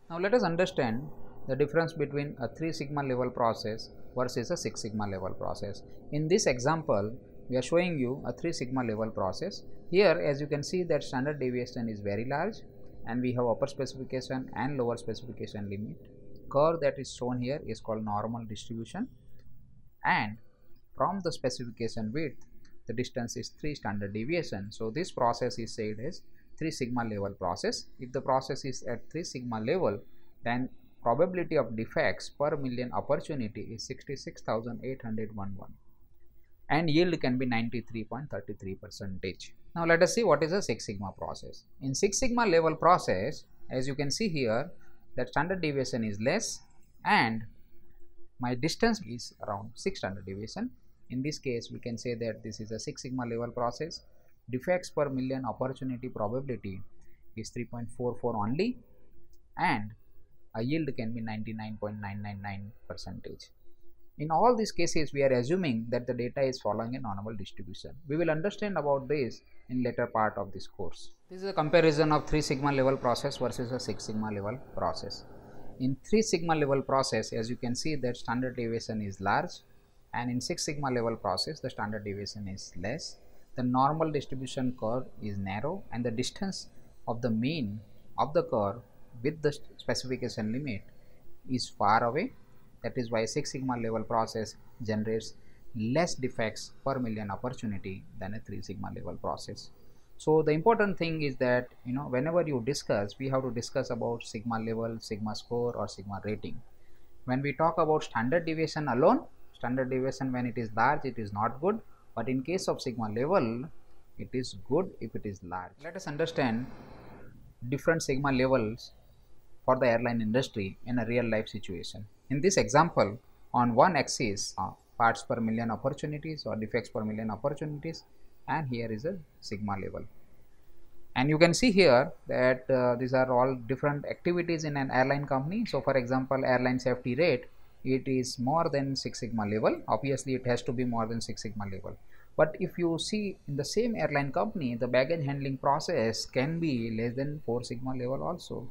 Now let us understand the difference between a 3 sigma level process versus a 6 sigma level process. In this example, we are showing you a 3 sigma level process. Here, as you can see, that standard deviation is very large and we have upper specification and lower specification limit. Curve that is shown here is called normal distribution, and from the specification width the distance is 3 standard deviation. So this process is said as 3 sigma level process. If the process is at 3 sigma level, then probability of defects per million opportunity is 66,811 and yield can be 93.33%. Now let us see what is a 6 sigma process. In 6 sigma level process, as you can see here, that standard deviation is less and my distance is around 6 standard deviation. In this case, we can say that this is a 6 sigma level process. Defects per million opportunity probability is 3.44 only and a yield can be 99.999%. In all these cases, we are assuming that the data is following a normal distribution. We will understand about this in later part of this course. This is a comparison of 3 sigma level process versus a 6 sigma level process. In 3 sigma level process, as you can see, that standard deviation is large, and in 6 sigma level process the standard deviation is less. The normal distribution curve is narrow and the distance of the mean of the curve with the specification limit is far away. That is why 6 sigma level process generates less defects per million opportunity than a 3 sigma level process. So the important thing is that, whenever you discuss, we have to discuss about sigma level, sigma score or sigma rating. When we talk about standard deviation alone, standard deviation when it is large, it is not good, but in case of sigma level, it is good if it is large. Let us understand different sigma levels for the airline industry in a real life situation. In this example, on one axis parts per million opportunities or defects per million opportunities, and here is a sigma level. And you can see here that these are all different activities in an airline company. So for example, airline safety rate, it is more than 6 sigma level. Obviously it has to be more than 6 sigma level. But if you see in the same airline company, the baggage handling process can be less than 4 sigma level also.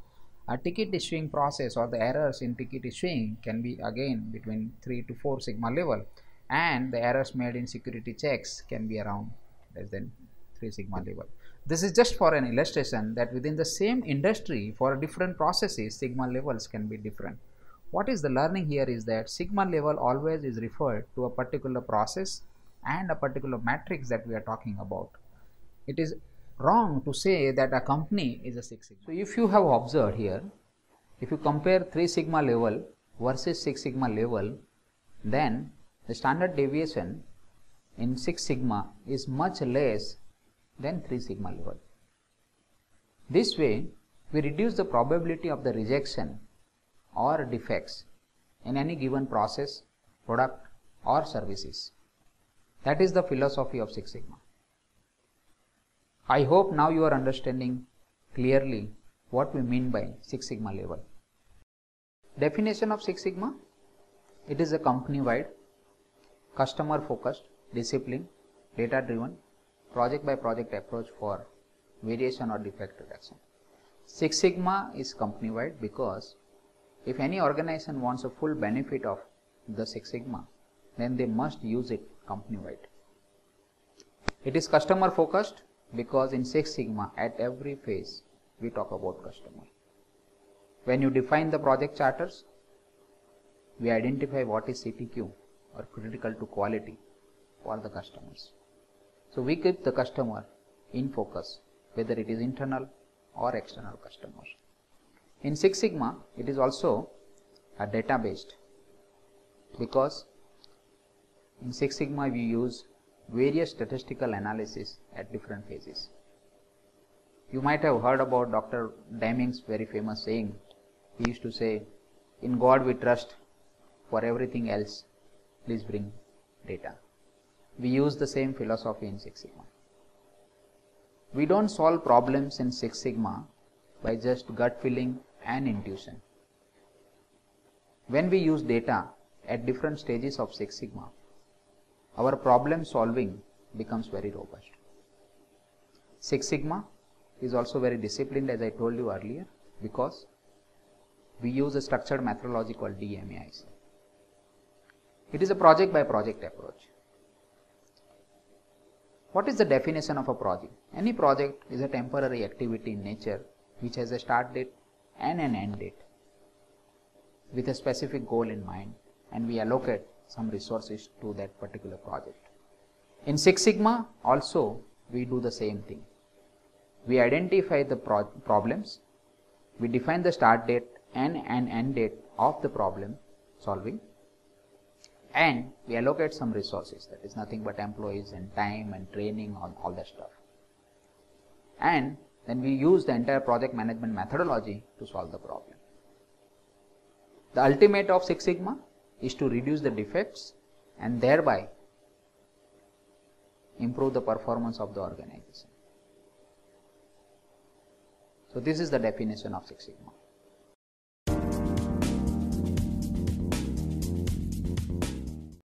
A ticket issuing process or the errors in ticket issuing can be again between 3 to 4 sigma level, and the errors made in security checks can be around less than 3 sigma level. This is just for an illustration that within the same industry for different processes sigma levels can be different. What is the learning here is that sigma level always is referred to a particular process and a particular matrix that we are talking about. It is wrong to say that a company is a 6 sigma. So if you have observed here, if you compare 3 sigma level versus 6 sigma level, then the standard deviation in 6 sigma is much less than 3 sigma level. This way we reduce the probability of the rejection or defects in any given process, product or services. That is the philosophy of 6 sigma. I hope now you are understanding clearly what we mean by 6 sigma level. Definition of 6 sigma: it is a company-wide, customer-focused, disciplined, data-driven, project-by-project approach for variation or defect reduction. 6 sigma is company-wide because if any organization wants a full benefit of the 6 sigma, then they must use it company-wide. It is customer-focused because in 6 sigma at every phase we talk about customer. When you define the project charters, we identify what is CTQ or critical to quality for the customers. So we keep the customer in focus, whether it is internal or external customers. In 6 sigma it is also a data based because in 6 sigma we use various statistical analysis at different phases. You might have heard about Dr. Deming's very famous saying. He used to say, "In God we trust, for everything else please bring data." We use the same philosophy in 6 sigma. We don't solve problems in 6 sigma by just gut feeling and intuition. When we use data at different stages of 6 sigma, our problem solving becomes very robust. 6 sigma is also very disciplined, as I told you earlier, because we use a structured methodology called DMAIC. It is a project by project approach. What is the definition of a project? Any project is a temporary activity in nature which has a start date and an end date with a specific goal in mind, and we allocate some resources to that particular project. In Six Sigma also we do the same thing. We identify the problems, we define the start date and an end date of the problem solving, and we allocate some resources, that is nothing but employees and time and training, all that stuff. And then we use the entire project management methodology to solve the problem. The ultimate of Six Sigma is to reduce the defects and thereby improve the performance of the organization. So this is the definition of Six Sigma.